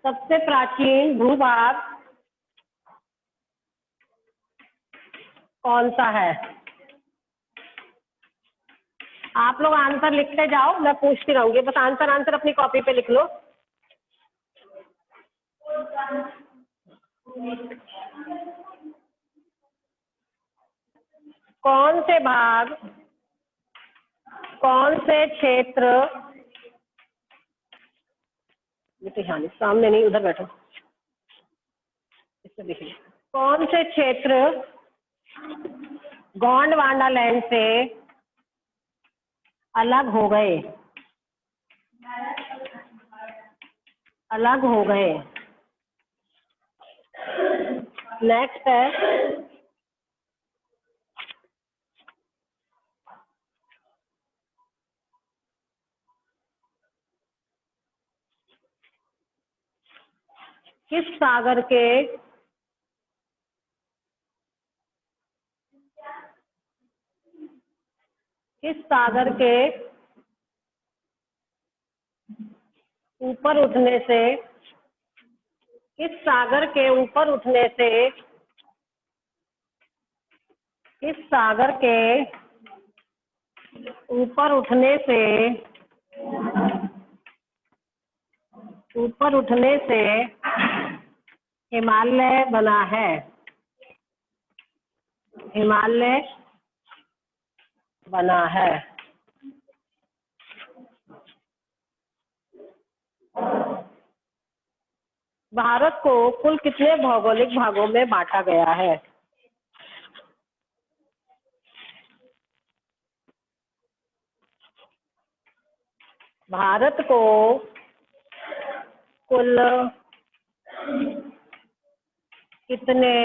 सबसे प्राचीन भूभाग कौन सा है? आप लोग आंसर लिखते जाओ, मैं पूछती रहूंगी, बस आंसर अपनी कॉपी पे लिख लो। कौन से भाग, कौन से क्षेत्र, ध्यान सामने नहीं, उधर बैठो, इससे देखिए, कौन से क्षेत्र गोंडवाना लैंड से अलग हो गए? अलग हो गए। नेक्स्ट है किस सागर के ऊपर उठने से, किस सागर के ऊपर उठने से, किस सागर के ऊपर उठने से, ऊपर उठने से हिमालय बना है? हिमालय बना है। भारत को कुल कितने भौगोलिक भागों में बांटा गया है? भारत को कुल कितने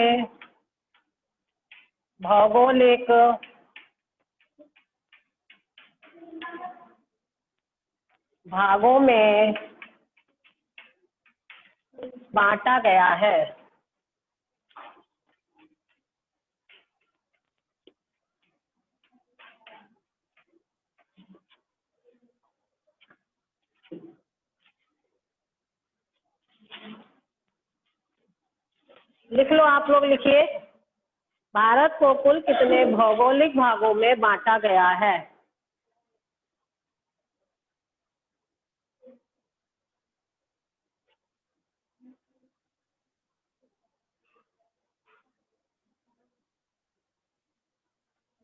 भौगोलिक भागों में बांटा गया है? लिख लो, आप लोग लिखिए, भारत को कुल कितने भौगोलिक भागों में बांटा गया है?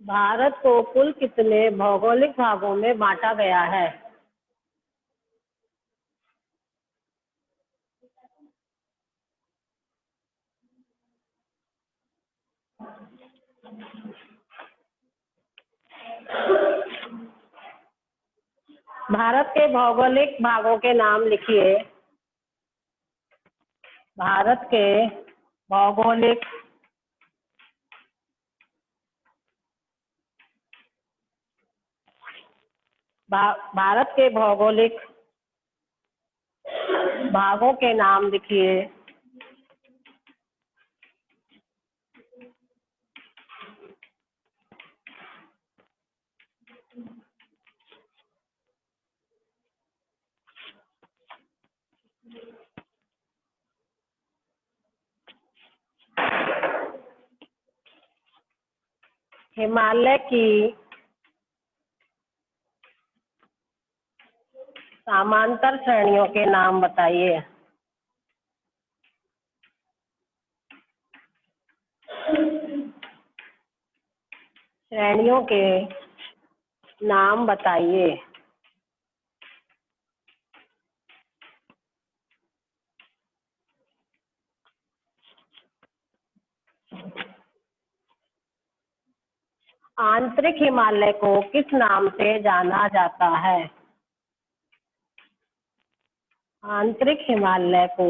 भारत को कुल कितने भौगोलिक भागों में बांटा गया है? भारत के भौगोलिक भागों के नाम लिखिए। भारत के भौगोलिक भारत के भौगोलिक भागों के नाम लिखिए। हिमालय की समांतर श्रेणियों के नाम बताइए। श्रेणियों के नाम बताइए। आंतरिक हिमालय को किस नाम से जाना जाता है? आंतरिक हिमालय को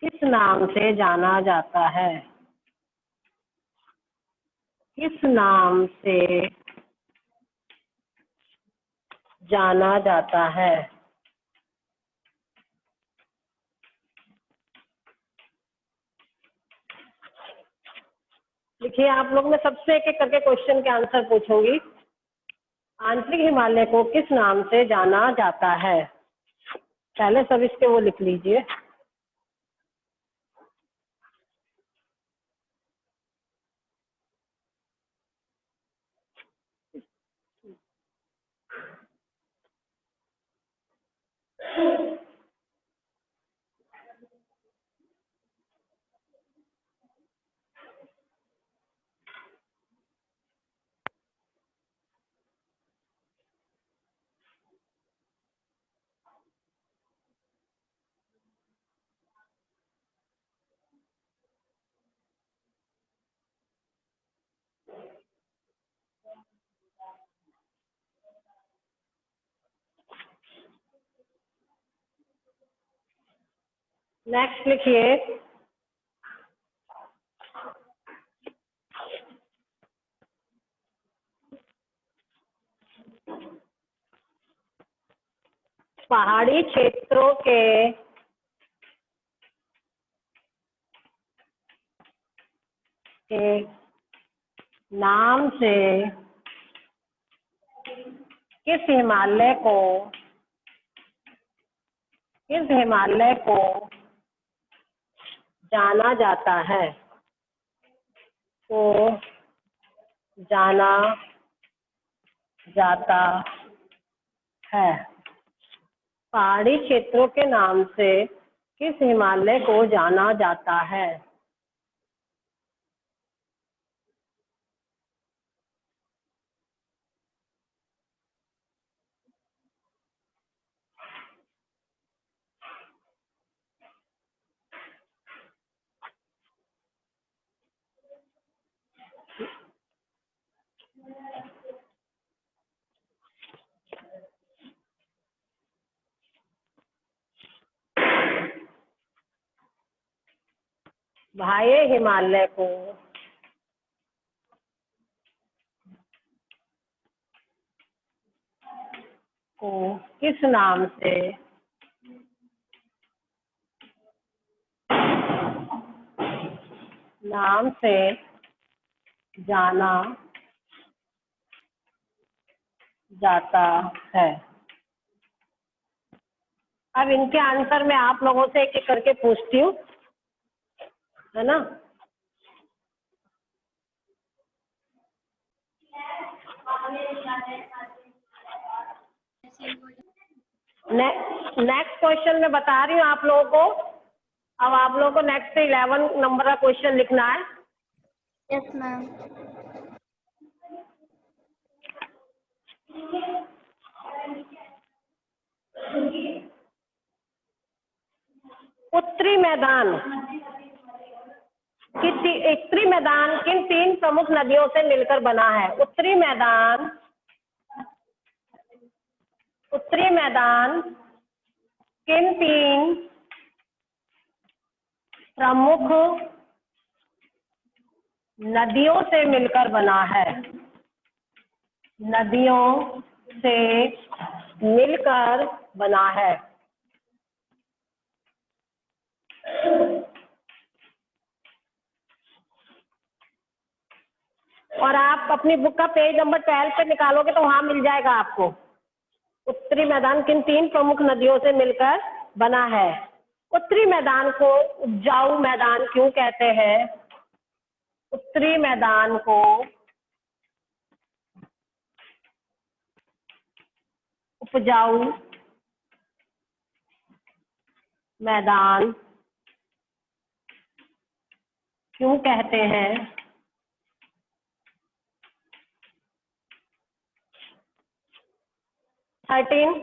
किस नाम से जाना जाता है? किस नाम से जाना जाता है? देखिए, आप लोग, मैं सबसे एक एक करके क्वेश्चन के आंसर पूछूंगी। आंतरिक हिमालय को किस नाम से जाना जाता है? पहले सब इसके वो लिख लीजिए। नेक्स्ट लिखिए, पहाड़ी क्षेत्रों के नाम से किस हिमालय को जाना जाता है, को जाना जाता है। पहाड़ी क्षेत्रों के नाम से किस हिमालय को जाना जाता है? भाई हिमालय को किस नाम से जाना जाता है? अब इनके आंसर मैं आप लोगों से एक एक करके पूछती हूँ, है ना। नेक्स्ट क्वेश्चन मैं बता रही हूँ आप लोगों को। अब आप लोगों को नेक्स्ट 11 नंबर का क्वेश्चन लिखना है। Yes ma'am. उत्तरी मैदान किन 3 प्रमुख नदियों से मिलकर बना है? उत्तरी मैदान किन 3 प्रमुख नदियों से मिलकर बना है? नदियों से मिलकर बना है। और आप अपनी बुक का पेज नंबर 12 पे निकालोगे तो वहां मिल जाएगा आपको। उत्तरी मैदान किन 3 प्रमुख नदियों से मिलकर बना है? उत्तरी मैदान को उपजाऊ मैदान क्यों कहते हैं? उत्तरी मैदान को उपजाऊ मैदान क्यों कहते हैं? 13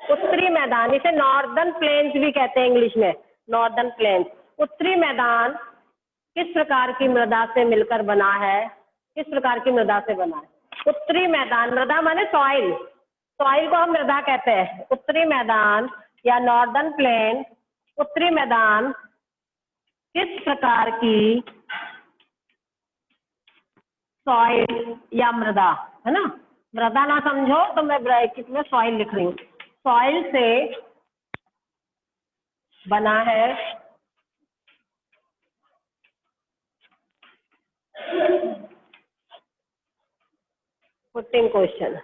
उत्तरी मैदान, इसे नॉर्दर्न प्लेन्स भी कहते हैं इंग्लिश में, नॉर्दर्न प्लेन्स। उत्तरी मैदान किस प्रकार की मृदा से मिलकर बना है? किस प्रकार की मृदा से बना है? उत्तरी मैदान, मृदा माने सॉइल, सॉइल को हम मृदा कहते हैं। उत्तरी मैदान या नॉर्दर्न प्लेन, उत्तरी मैदान किस प्रकार की सॉइल या मृदा, है ना। मृदा ना समझो तो मैं ब्रैकेट में सॉइल लिख रही हूँ। सॉइल से बना है। 14 क्वेश्चन।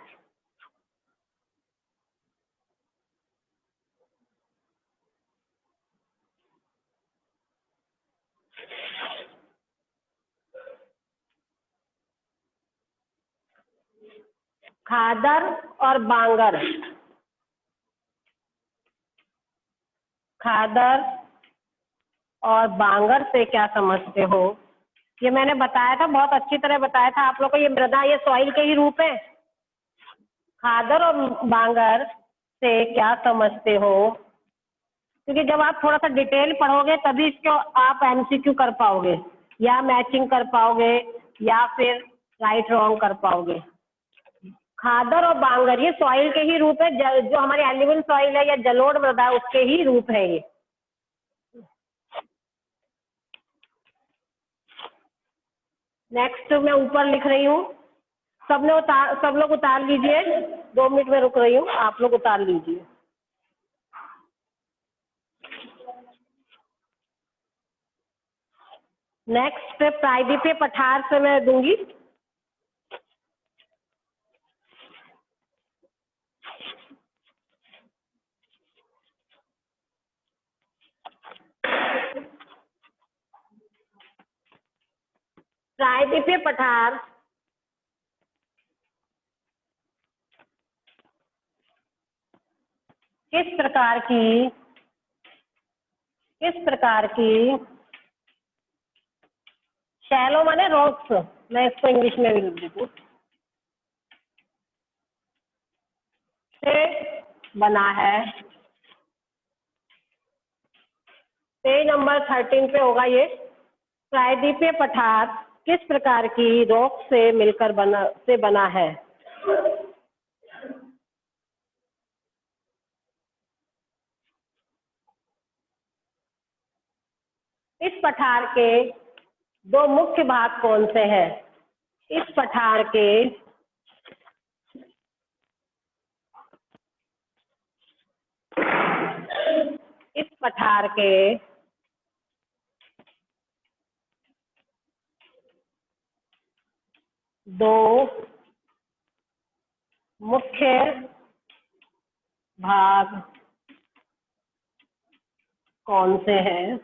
खादर और बांगर, खादर और बांगर से क्या समझते हो? ये मैंने बताया था, बहुत अच्छी तरह बताया था आप लोग को। ये मृदा, ये सॉइल के ही रूप है। खादर और बांगर से क्या समझते हो? क्योंकि जब आप थोड़ा सा डिटेल पढ़ोगे तभी इसको आप एमसीक्यू कर पाओगे, या मैचिंग कर पाओगे, या फिर राइट रॉन्ग कर पाओगे। खादर और बांगर ये सॉइल के ही रूप है, जो हमारी एल्यूमिनियम सॉइल है या जलोढ़ मृदा है उसके ही रूप है ये। नेक्स्ट मैं ऊपर लिख रही हूँ, सब लोग उतार लीजिए। 2 मिनट में रुक रही हूँ, आप लोग उतार लीजिए। नेक्स्ट प्रायद्वीपीय पठार से मैं दूंगी। प्रायद्वीपीय पठार किस प्रकार की शैलो माने रॉक्स, मैं इसको इंग्लिश में भी लिख देती हूँ, से बना है। पेज नंबर 13 पे होगा ये। प्रायद्वीपीय पठार किस प्रकार की रॉक से मिलकर बना है? इस पठार के 2 मुख्य भाग कौन से हैं? इस पठार के दो मुख्य भाग कौन से हैं?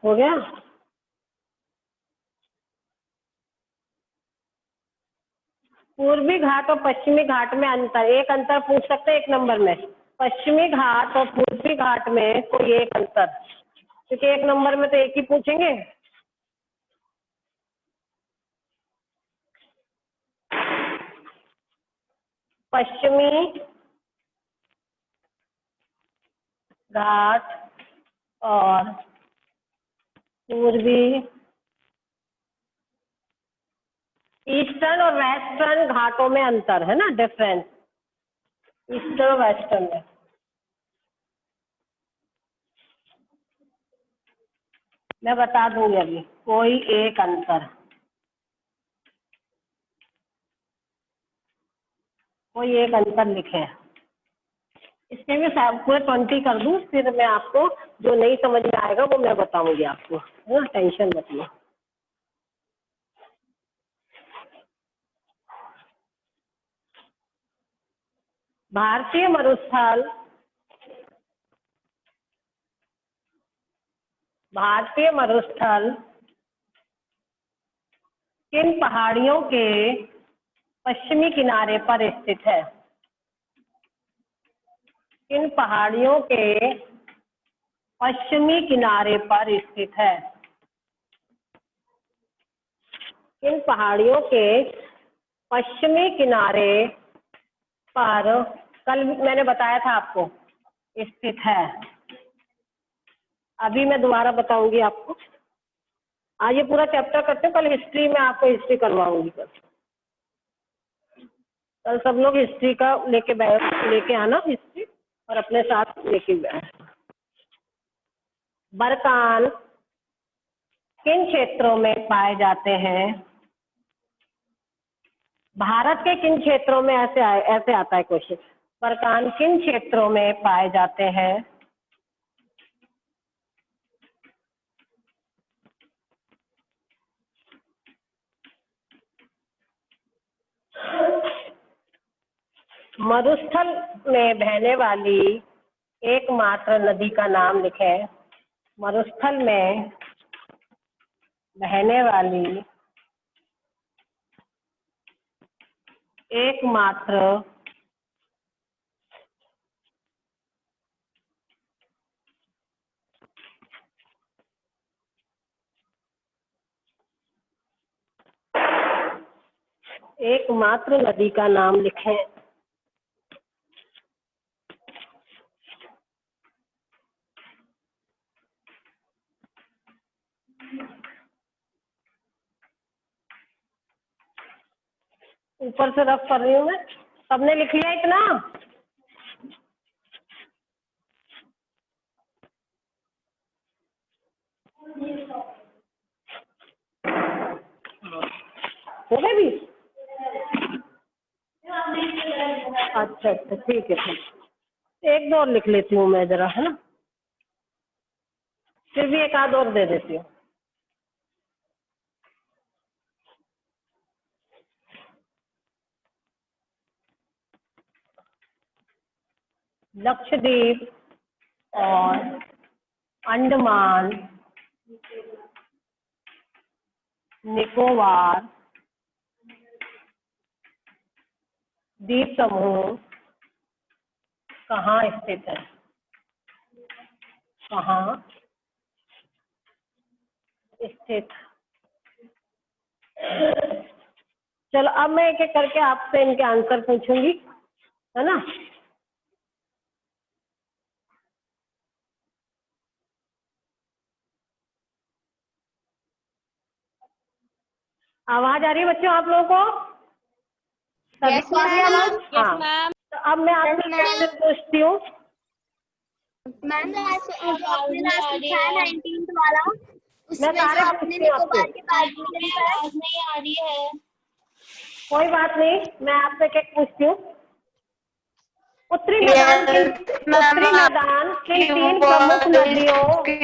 हो गया? पूर्वी घाट और पश्चिमी घाट में अंतर, एक अंतर पूछ सकते हैं 1 नंबर में। पश्चिमी घाट और पूर्वी घाट में कोई एक अंतर, क्योंकि 1 नंबर में तो एक ही पूछेंगे। पश्चिमी घाट और पूर्वी, ईस्टर्न और वेस्टर्न घाटों में अंतर है ना, डिफरेंस ईस्टर्न और वेस्टर्न में। मैं बता दूंगी अभी, कोई एक अंतर, कोई एक अंतर लिखे। इसके भी पूरे 20 कर दूं, फिर मैं आपको जो नहीं समझ में आएगा वो मैं बताऊंगी आपको, है ना, टेंशन मत लो। भारतीय मरुस्थल, भारतीय मरुस्थल किन पहाड़ियों के पश्चिमी किनारे पर स्थित है? किन पहाड़ियों के पश्चिमी किनारे पर स्थित है? किन पहाड़ियों के पश्चिमी किनारे पर, कल मैंने बताया था आपको, स्थित है। अभी मैं दोबारा बताऊंगी आपको। आज ये पूरा चैप्टर करते हैं, कल हिस्ट्री में आपको हिस्ट्री करवाऊंगी। कल सब लोग हिस्ट्री का लेके आना हिस्ट्री, और अपने साथ लेके गए। बरकान किन क्षेत्रों में पाए जाते हैं? भारत के किन क्षेत्रों में ऐसे आता है क्वेश्चन। बरकान किन क्षेत्रों में पाए जाते हैं? मरुस्थल में बहने वाली एकमात्र नदी का नाम लिखें। मरुस्थल में बहने वाली एकमात्र नदी का नाम लिखें। ऊपर से रफ कर रही हूँ मैं। सबने लिख लिया इतना? हो गए भी? अच्छा ठीक है, ठीक। एक दो और लिख लेती हूँ मैं जरा, है ना, फिर भी एक आध और दे देती हूँ। लक्षद्वीप और अंडमान निकोबार द्वीप समूह कहाँ स्थित है? कहाँ स्थित? चलो अब मैं एक एक करके आपसे इनके आंसर पूछूंगी, है ना। आवाज आ रही है बच्चों आप लोगों को? Yes, सबको आ रही है आवाज? ma'am. हाँ, तो अब मैं आपसे क्वेश्चन पूछती हूँ। मैम आपने लास्ट पूछा है 19th वाला, मैं उसमें सारे जो आपने पूछती हूँ निकोबार आपसे। के बैडमिंटन का आवाज नहीं आ रही है। कोई बात नहीं, मैं आपसे एक एक पूछती हूँ। उत्तरी मैदान किन तीन प्रमुख नदियों से